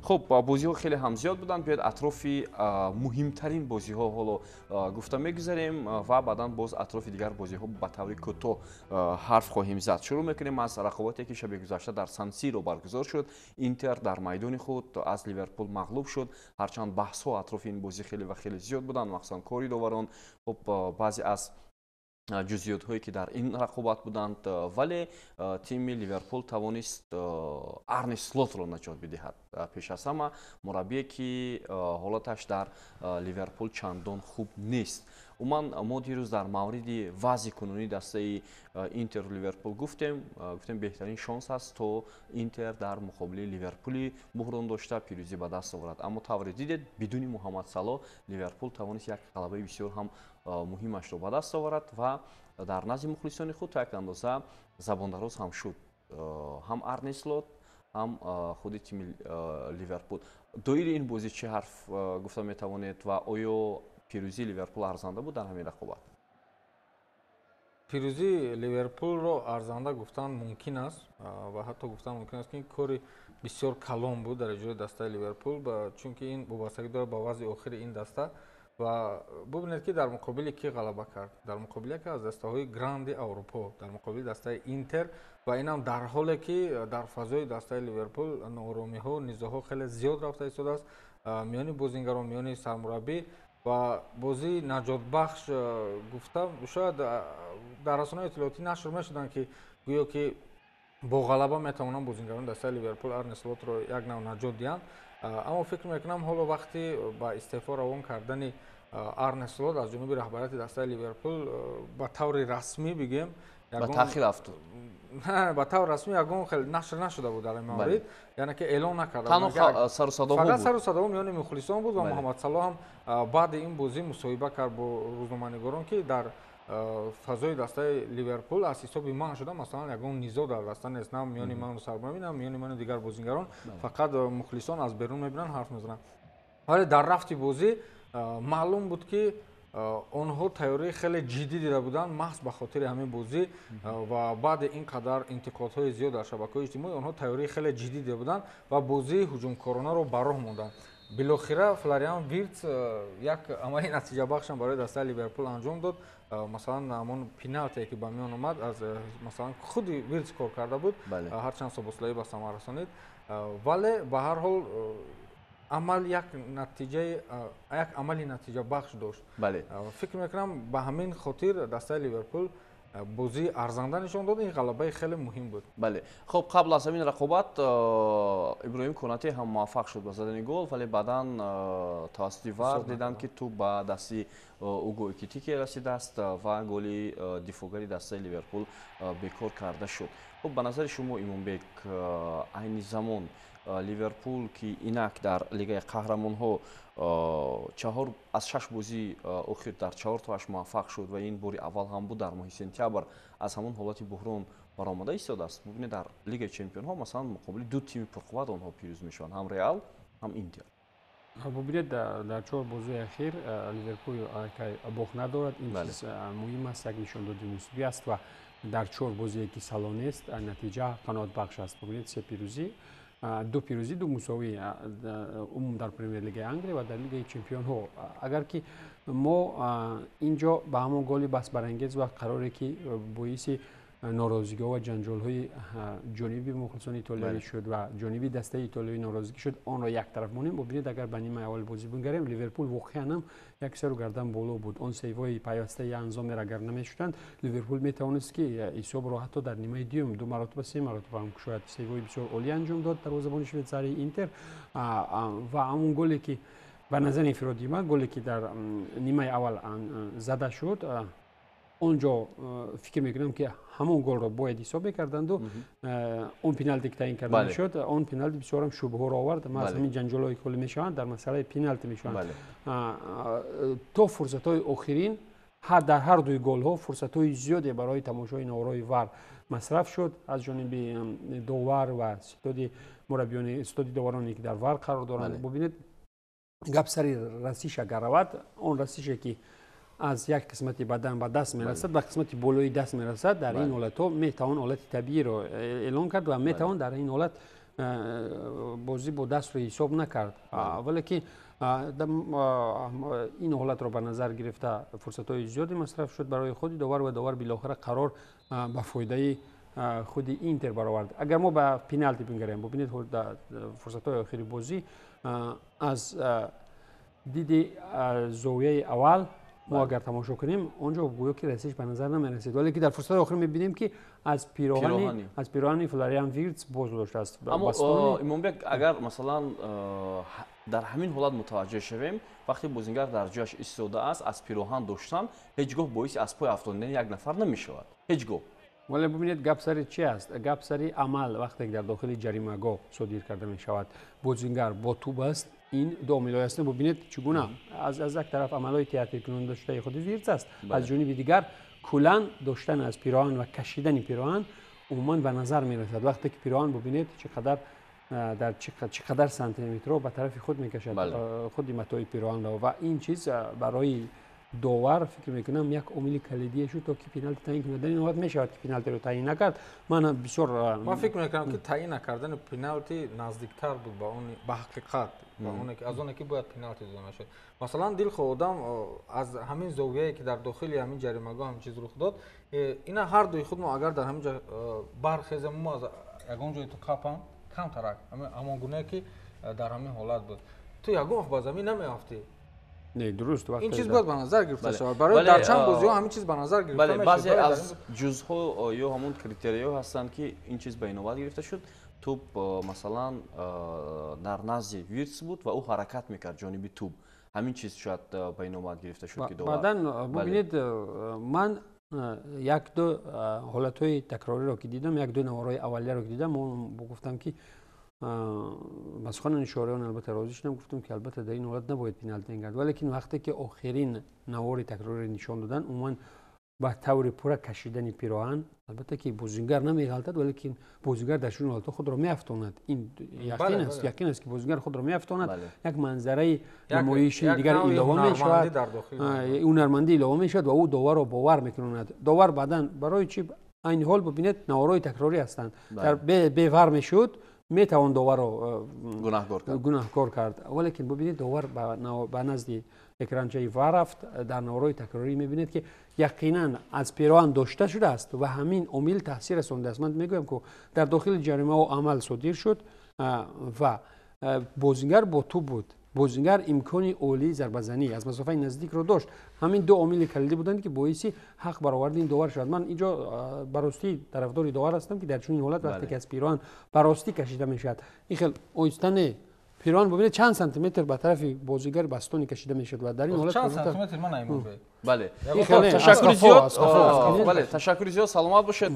خب بازی‌ها خیلی هم زیاد بودند. بیاید اطراف مهمترین بازی‌ها حالا گفتم می‌گذاریم و بعداً باز اطراف دیگر بازی‌ها با طور کوتاه حرف خواهیم زد. شروع می‌کنیم از رقابتی که شب گذشته در سان سیرو برگزار شد. اینتر در میدان خود از لیورپول مغلوب شد. هرچند بحث‌ها اطراف این بازی خیلی و خیلی زیاد بودند، مخصوصاً کاری داوران. خب بعضی از جزئیات هایی که در این رقابت بودند، ولی تیم لیورپول توانست آرنی سلوت را نجات بدهد. پیش از همه مربی که حالتش در لیورپول چندان خوب نیست. ما دیروز در مورد وضع کنونی دسته اینتر و لیورپول گفتیم بهترین شانس است تا اینتر در مقابل لیورپول بحران داشته پیروزی به دست آورد. اما طور دیدید بدون محمد صلاح لیورپول توانست یک غلبه بسیار هم مهمش رو به دست آورد و در نزد مخلصان خود تا یک اندازه زباندراز هم شد. هم آرنی سلوت هم خود تیم لیورپول. دایر این بازی چه حرف گفته میتوانید و آیا پیروزی لیورپول ارزنده بود در همین رقابت؟ پیروزی لیورپول رو ارزنده گفتن ممکن است و حتی گفتن ممکن است که این کاری بسیار کلان بود در اجرای دسته لیورپول، چون که این وابستگی داره با وضع آخر این دسته. و ببینید که در مقابل کی غلبه کرد، در مقابل یکی از دسته‌های گراند اروپا، در مقابل دسته اینتر، و این هم در حالی که در فضای دسته لیورپول ناآرامی‌ها و نزاع‌ها خیلی زیاد رفته ایستاده است میان بازیکنان، میان سرمربی و بازی نجات بخش گفتم شاید در رسانه‌های اطلاعاتی نشر می‌شدن که گویا که با غلبه میتوانند بازیکنان دسته لیورپول آرنی سلوت رو یک نوع نجات دهند. اما فکر میکنم حالا وقتی با استعفا روان کردن آرنی سلوت از جانب رهبریت دسته لیورپول به طور رسمی بگیم با تأخیر افتاد، با طور رسمی یگان خیلی نشر نشده بود در این مورد، یعنی که اعلام نکرده تنها سر و صدا بود، فقط سر و صدا میان مخلصان بود و محمد صلاح هم بعد این بازی مصاحبه کرد با روزنامه‌نگاران که در فضای دسته لیورپول از حساب من شده مثلا یگان نزاع در دسته نیست، نه میان من و سرمربی نه میان من و دیگر بازیکنان، فقط مخلصان از بیرون میبینن حرف میزنن. ولی در رفت بازی معلوم بود که آنها تیاری خیلی جدی دیده بودند محض به خاطر همین بازی و بعد اینقدر انتقادهای زیاد در شبکه‌های اجتماعی آنها تیاری خیلی جدی دیده بودند و بازی هجومکارانه رو به راه ماندند. بالاخره فلاریان ویرتز یک عملی نتیجه بخش برای دسته لیورپول انجام داد. مثلا همون پنالتی که به میان اومد از مثلا خود ویرتز کار کرده بود، هرچند سوبوسلای به ثمر رسانید، ولی به هر حال عمل یک عملی نتیجه بخش داشت. فکر میکنم به همین خاطر دسته لیورپول بازی ارزنده نشان داد. این غلبه خیلی مهم بود. بله. خب قبل از همین رقابت ابراهیم کناته هم موفق شد به زدن گل، ولی بعداً توسط وار دیدم که تو با دستی اوگو ایکیتیکی رسیده است و گل دفاعگری دسته لیورپول بیکار کرده شد. خب به نظر شما ایمانبک عین زمان لیورپول که اینک در لیگ قهرمان‌ها 4 از 6 بازی اخیر در 4 تاش موفق شد و این بار اول هم بود در ماه سپتامبر از همون حالت بحران برآمده ایستاده است. ببینید در لیگ چمپیون ها مثلا مقابل دو تیم پرقوت آنها پیروز میشن، هم رئال هم اینتر. ببینید در 4 بازی اخیر لیورپول که باخت ندارد، این چیز مهم است، یک نشان داده مثبتی است و در 4 بازی که سالانه است نتیجه قناعت بخش است. ببینید 3 پیروزی، 2 پیروزی، 2 مساوی در پرمیر لیگ انگلیس و در لیگ چمپیون ها. اگر که ما اینجا به همون گلی بس برانگیز و قراره که باعث ناراضگی و جنجال های جانبی مخلصان ایتالیایی شد و جانبی دسته ایتالیایی ناراضگی شد، آن را یک طرف مونیم. ببینید اگر به نیمه اول بازی بگیریم لیورپول واقعا هم یک سر و گردن بالا بود. آن سیوای پیوسته انجام را اگر نمیشدند لیورپول میتوانست که حساب را حتی در نیمه دوم 2 مرتبه 3 مرتبه هم شاید سیوای بسیار عالی انجام داد دروازه‌بان شویتزاری اینتر و همون گلی که به نظر انفرادی من گلی که در نیمه اول زده شد، اونجا فکر میکنم که همون گل را باید حساب کردند و اون پنالتی که تعیین کرده شد، اون پنالتی بسیار هم شبهه را آورد. ما از همین جنجالایی که میشوند در مسئله پنالتی میشوند تو فرصت های آخرین در هر دوی گل ها فرصت های زیادی برای تماشای نوارای وار مصرف شد از جانب داور و استاد مربیان استاد داورانی که در وار قرار دارند. ببینید گپ سری رسیش اگر رود، اون رسیشی که از یک قسمت بدن به دست میرسد به قسمت بالای دست میرسد، در این حالت ها میتوان حالت طبیعی را اعلام کرد و میتوان در این حالت بازی با دست رو حساب نکرد ولی که این حالت رو به نظر گرفته فرصت های زیادی مصرف شد برای خود داور و داور بالاخره قرار به فایده خود اینتر برآورد. اگر ما به پنالتی بنگریم ببینید فرصت های آخری بازی از دید زاویه اول ما اگر تماشا کنیم اونجا گویا که رسیدش به نظر نمی‌رسید ولی که در فرصت آخر می‌بینیم که از پیراهن فلاریان ویرتس باز داشته است. اما امام بیگ اگر مثلا در همین حالت متوجه شویم وقتی بازیگر در جایش ایستاده است از پیراهن داشتن هیچگاه باعث از پای افتادن یک نفر نمی‌شود هیچگاه. ولی ببینید گپ سر چی است؟ گپ سر عمل وقتی در داخل جریمه‌گاه صادر کرده می‌شود بازیگر با توپ است این دو عامل است. ببینید چگونه از یک طرف عملهای تئاتری کننده داشته خود ویرتس است از جانب دیگر کلاً داشتن از پیراهن و کشیدن پیراهن عموما به نظر می‌رسد وقتی که پیراهن ببینید چقدر در چقدر سانتی متر به طرف خود می‌کشد خود متای پیراهن و این چیز برای داور فکر میکنم یک عامل کلیدی شد تا که پنالتی تعیین کنه. در این حالت میشود که پنالتی رو تعیین نکرد. من فکر میکنم که تعیین نکردن پنالتی نزدیکتر بود به اون به حقیقت با اون که از اون که باید پنالتی داده میشد. مثلا دل خودم از همین زاویه‌ای که در داخل همین جریمه‌گاه هم چیز رخ داد اینا هر دوی خود ما اگر در همین جا برخیزم ما از یگان جای تو کاپم کم ترک همون گونه که در همین حالت بود تو یگان با زمین نمیافتی. نه درست این چیز باید به نظر گرفته شود برای در چند بازی ها همین چیز به نظر گرفته میشه. بعضی از جزها یا همون کریتریاها هستند که این چیز به نوبت گرفته شد توپ مثلا در نزد ویرتس بود و او حرکت میکرد جانب توپ همین چیز شاید به نوبت گرفته شد که بعداً ببینید من یک دو حالت‌های تکراری را که دیدم یک دو نوارای اولیه را که دیدم من گفتم که مسخان اشارهان البته راضی شدم گفتم که البته در این حالت نباید پنالتی انگرد ولی که وقتی که آخرین نوار تکراری نشان دادن عموما با طور پورا کشیدن پیراهن البته که بازیگر نمیغلطد ولی که بازیگر در شون حالت خود را میافتاند این یقین است که بازیگر خود را میافتاند یک منظره نمایشی دیگر الهام میشود اون هنرمندی الهام میشود و او داور را باور میکنند. داور بعداً برای چی این حال ببینید نوارای تکراری هستند در بی‌ور میشد میتوان داور رو گناهکار کرد ولی که ببینید داور به نزد اکرانچه ور رفت در نوارای تکراری میبینید که یقینا از پیراهن داشته شده است و همین عامل تاثیر رسانده است. من میگویم که در داخل جریمه و عمل صادر شد و بازیگر با توپ بود بازیگر امکانی اولی ضربه زنی از مسافت نزدیک رو داشت همین دو عامل کلیدی بودند که باعث حق برآورد این داور شد. من اینجا براستی طرفدار داور هستم که در چنین حالت وقتی که از پیراهن براستی کشیده میشد این خیلی اوستن پیراهن ببینید چند سانتی متر به طرف بازیگر بستونی کشیده میشد و در این حالت چند سانتی متر من نمی‌دونم. بله تشکر زیاد سلامت باشید.